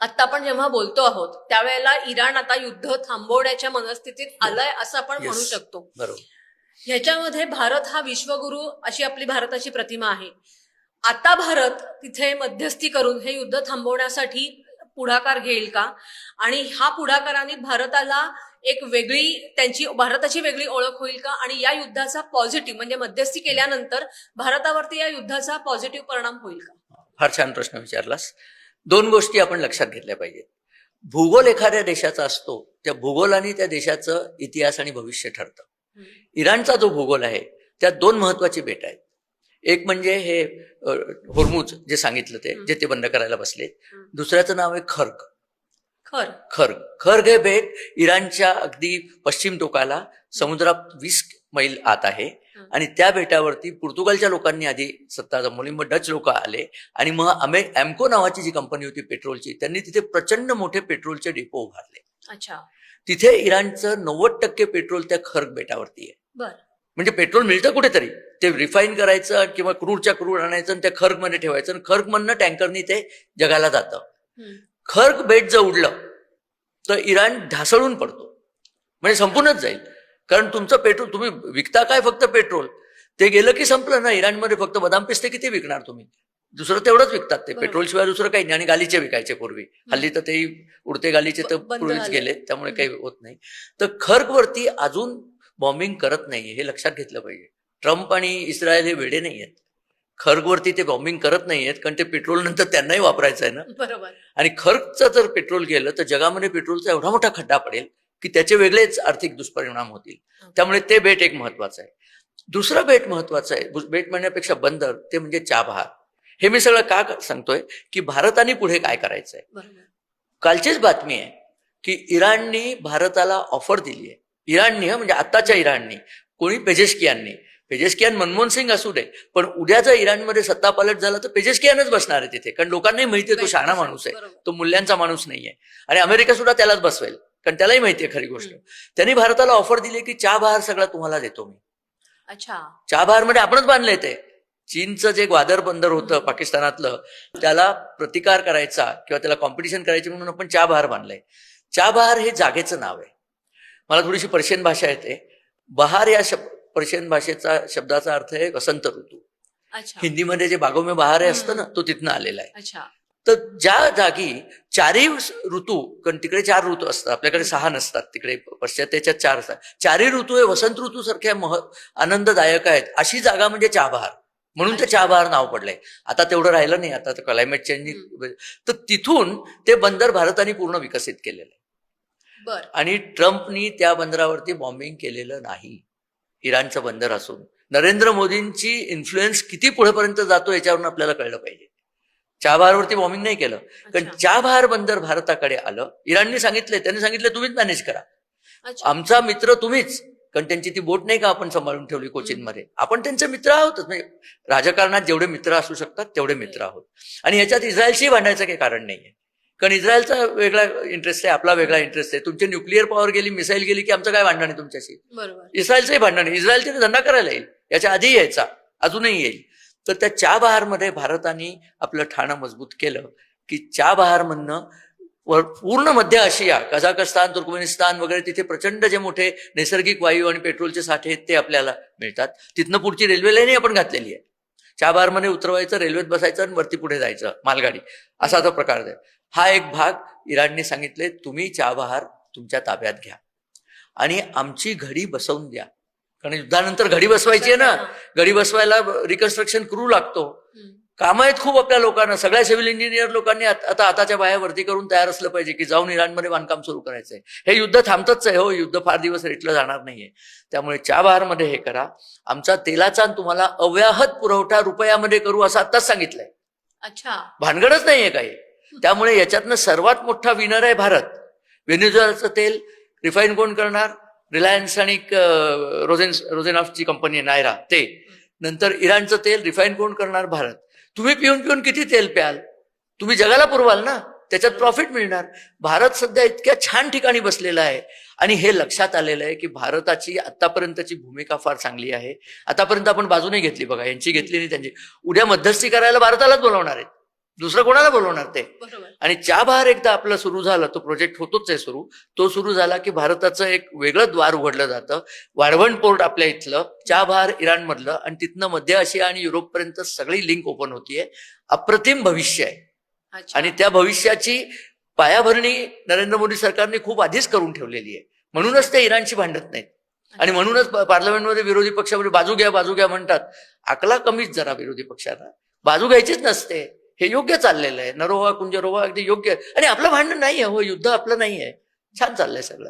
आता आपण जेव्हा बोलतो आहोत त्यावेळेला इराण आता युद्ध थांबवण्याच्या मनस्थितीत आलंय असं आपण म्हणू शकतो. बरोबर. ह्याच्यामध्ये भारत हा विश्वगुरु अशी आपली भारताची प्रतिमा आहे. आता भारत तिथे मध्यस्थी करून हे युद्ध थांबवण्यासाठी पुढाकार घेईल का, आणि ह्या पुढाकाराने भारताला एक वेगळी त्यांची भारताची वेगळी ओळख होईल का, आणि या युद्धाचा पॉझिटिव्ह म्हणजे मध्यस्थी केल्यानंतर भारतावरती या युद्धाचा पॉझिटिव्ह परिणाम होईल का? फार छान प्रश्न विचारलास. दोन गोष्टी आपण लक्षात घेतल्या पाहिजेत. भूगोल एखाद्या देशाचा असतो, त्या भूगोलाने त्या देशाचं इतिहास आणि भविष्य ठरतं. इराणचा जो भूगोल आहे त्यात दोन महत्वाची बेट आहेत. एक म्हणजे हे होर्मुज जे सांगितलं ते बंद करायला बसलेत. दुसऱ्याचं नाव आहे खर्ग. खर्ग हे बेट इराणच्या अगदी पश्चिम टोकाला समुद्रात 20 मैल आत आहे. आणि त्या बेटावरती पोर्तुगालच्या लोकांनी आधी सत्ता जमवली, मग डच लोक आले आणि मग एमको नावाची जी कंपनी होती पेट्रोलची, त्यांनी तिथे प्रचंड मोठे पेट्रोलचे डेपो उभारले. अच्छा. तिथे इराणचं 90% पेट्रोल त्या खर्ग बेटावरती आहे. बर. म्हणजे पेट्रोल मिळतं कुठेतरी, ते रिफाईन करायचं किंवा क्रूडच्या क्रूड आणायचं आणि त्या खर्ग मध्ये ठेवायचं आणि खर्ग मधनं टँकरनी ते जगाला जातं. खर्ग बेट जर उडलं तर इराण ढासळून पडतो, म्हणजे संपूर्णच जाईल. कारण तुमचं पेट्रोल तुम्ही विकता काय, फक्त पेट्रोल, ते गेलं की संपलं ना. इराणमध्ये फक्त बदाम पिस्ते किती विकणार तुम्ही, दुसरं तेवढंच विकतात ते, पेट्रोल शिवाय दुसरं काही नाही. आणि गालीचे विकायचे पूर्वी, हल्ली तर तेही उडते गालीचे तर पूर्वीच गेले, त्यामुळे काही होत नाही. तर खर्ग वरती अजून बॉम्बिंग करत नाहीये, हे लक्षात घेतलं पाहिजे. ट्रम्प आणि इस्रायल हे वेडे नाही आहेत. खर्गवरती ते बॉम्बिंग करत नाहीयेत, कारण ते पेट्रोल नंतर त्यांनाही वापरायचं आहे ना. बरोबर. आणि खर्गचं जर पेट्रोल गेलं तर जगामध्ये पेट्रोलचा एवढा मोठा खड्डा पडेल की त्याचे वेगळेच आर्थिक दुष्परिणाम होतील. त्यामुळे ते बेट एक महत्वाचं आहे. दुसरं बेट महत्वाचं आहे, बेट म्हणण्यापेक्षा बंदर, ते म्हणजे चाबहार. हे मी सगळं का सांगतोय की भारताने पुढे काय करायचंय. कालचीच बातमी आहे की इराणनी भारताला ऑफर दिली आहे. इराणनी, म्हणजे आत्ताच्या इराणनी, कोणी पेजेशकियान मनमोहन सिंग असू दे, पण उद्या जर इराणमध्ये सत्ता पालट झाला तर पेजेशकियानच बसणार आहे तिथे, कारण लोकांनाही माहितीये तो शहाणा माणूस आहे, तो मूल्यांचा माणूस नाहीये. आणि अमेरिका सुद्धा त्यालाच बसवेल, कारण त्यालाही माहितीये खरी गोष्ट. त्यांनी भारताला ऑफर दिली की चाबहार सगळं तुम्हाला देतो मी. अच्छा. चाबहार मध्ये आपणच बांधलंय ते. चीनचं जे ग्वादर बंदर होतं पाकिस्तानातलं, त्याला प्रतिकार करायचा किंवा त्याला कॉम्पिटिशन करायची म्हणून आपण चाबहार बांधलंय. चाबहार हे जागेचं नाव आहे. मला थोडीशी पर्शियन भाषा येते. बहार या पर्शियन भाषेचा शब्दाचा अर्थ आहे वसंत ऋतू. हिंदीमध्ये जे बागो में बहार आहे असतं ना, तो तिथनं आलेला आहे. तर ज्या जागी चारही ऋतू, कारण तिकडे 4 ऋतू असतात, आपल्याकडे 6 नसतात, तिकडे पश्चिमेच्या 4 असतात. चारही ऋतू हे वसंत ऋतू सारख्या आनंददायक आहेत, अशी जागा म्हणजे चाबहार, म्हणून ते चाबहार नाव पडलंय. आता तेवढं राहिलं नाही, आता क्लायमेट चेंजिंग. तर तिथून ते बंदर भारताने पूर्ण विकसित केलेलं आहे. आणि ट्रम्पनी त्या बंदरावरती बॉम्बिंग केलेलं नाही. इराणचं बंदर असून नरेंद्र मोदींची इन्फ्लुएन्स किती पुढेपर्यंत जातो याच्यावरून आपल्याला कळलं पाहिजे. चाबहारवरती बॉम्बिंग नाही केलं, कारण चाबहार बंदर भारताकडे आलं. इराणनी सांगितले, त्यांनी सांगितले तुम्हीच मॅनेज करा, आमचा मित्र तुम्हीच. कारण त्यांची ती बोट नाही का आपण सांभाळून ठेवली कोचीन मध्ये, आपण त्यांचे मित्र आहोतच. म्हणजे राजकारणात जेवढे मित्र असू शकतात तेवढे मित्र आहोत. आणि ह्याच्यात इस्रायलशी भांडायचं काही कारण नाहीये, कारण इस्रायलचा वेगळा इंटरेस्ट आहे, आपला वेगळा इंटरेस्ट आहे. तुमची न्यूक्लिअर पॉवर गेली, मिसाईल गेली की आमचं काय भांडण आहे तुमच्याशी. इस्रायलचंही भांडण आहे. इस्रायल तिथे धंदा करायला येईल, याच्या आधी यायचा, अजूनही येईल. तर त्या चाबहारमध्ये भारताने आपलं ठाणं मजबूत केलं की चाबहारमधनं पूर्ण मध्य आशिया, कझाकस्तान, तुर्कमेनिस्तान वगैरे, तिथे प्रचंड जे मोठे नैसर्गिक वायू आणि पेट्रोलचे साठे आहेत ते आपल्याला मिळतात. तिथनं पुढची रेल्वे लाईनही आपण घातलेली आहे. चाबहारमध्ये उतरवायचं, रेल्वेत बसायचं आणि वरती पुढे जायचं, मालगाडी, असा तो प्रकार आहे. हा एक भाग इराणने सांगितले, तुम्ही चाबहार तुमच्या ताब्यात घ्या आणि आमची घडी बसवून द्या. कारण युद्धानंतर घडी बसवायची आहे ना, घडी बसवायला रिकन्स्ट्रक्शन क्रू लागतो. कामं आहेत खूप आपल्या लोकांना. सगळ्या सिव्हिल इंजिनियर लोकांनी आता हाताच्या बाया वरती करून तयार असलं पाहिजे की जाऊन इराणमध्ये बांधकाम सुरू करायचंय. हे युद्ध थांबतच आहे हो, युद्ध फार दिवस रेटलं जाणार नाहीये. त्यामुळे चाबहारमध्ये हे करा, आमचा तेलाचा तुम्हाला अव्याहत पुरवठा रुपयामध्ये करू, असं आत्ताच सांगितलंय. भानगडच नाहीये काही. त्यामुळे याच्यातनं सर्वात मोठा विनर आहे भारत. व्हेनेझुएलाचं तेल रिफाईन कोण करणार? रिलायन्स आणि रोझेनॉफची कंपनी आहे नायरा, ते. नंतर इराणचं तेल रिफाईन कोण करणार? भारत. तुम्ही पिऊन पिऊन किती तेल प्याल? तुम्ही जगाला पुरवाल ना, त्याच्यात प्रॉफिट मिळणार. भारत सध्या इतक्या छान ठिकाणी बसलेला आहे आणि हे लक्षात आलेलं आहे की भारताची आतापर्यंतची भूमिका फार चांगली आहे. आतापर्यंत आपण बाजू नाही घेतली बघा, यांची घेतली नाही, त्यांची. उद्या मध्यस्थी करायला भारतालाच बोलावणार आहेत. दुसरं कोणाला बोलवणार ते? बरोबर. आणि चाबहार एकदा आपलं सुरू झालं, तो प्रोजेक्ट होतोच आहे सुरू, तो सुरू झाला की भारताचं एक वेगळं द्वार उघडलं जातं. वाळवंट पोर्ट आपल्या इथलं, चाबहार इराणमधलं, आणि तिथनं मध्य आशिया आणि युरोपपर्यंत सगळी लिंक ओपन होतीये. अप्रतिम भविष्य आहे. अच्छा. आणि त्या भविष्याची पायाभरणी नरेंद्र मोदी सरकारने खूप आधीच करून ठेवलेली आहे. म्हणूनच ते इराणशी भांडत नाहीत आणि म्हणूनच पार्लमेंटमध्ये विरोधी पक्षामध्ये बाजू घ्या म्हणतात. अकला कमीच जरा विरोधी पक्षांना, बाजू घ्यायचीच नसते. हे योग्य चाललेलं आहे. नरोवा कुंजरोवा अगदी योग्य. आणि आपलं भांडण नाही आहे, हो, युद्ध आपलं नाही आहे. छान चाललंय सगळं.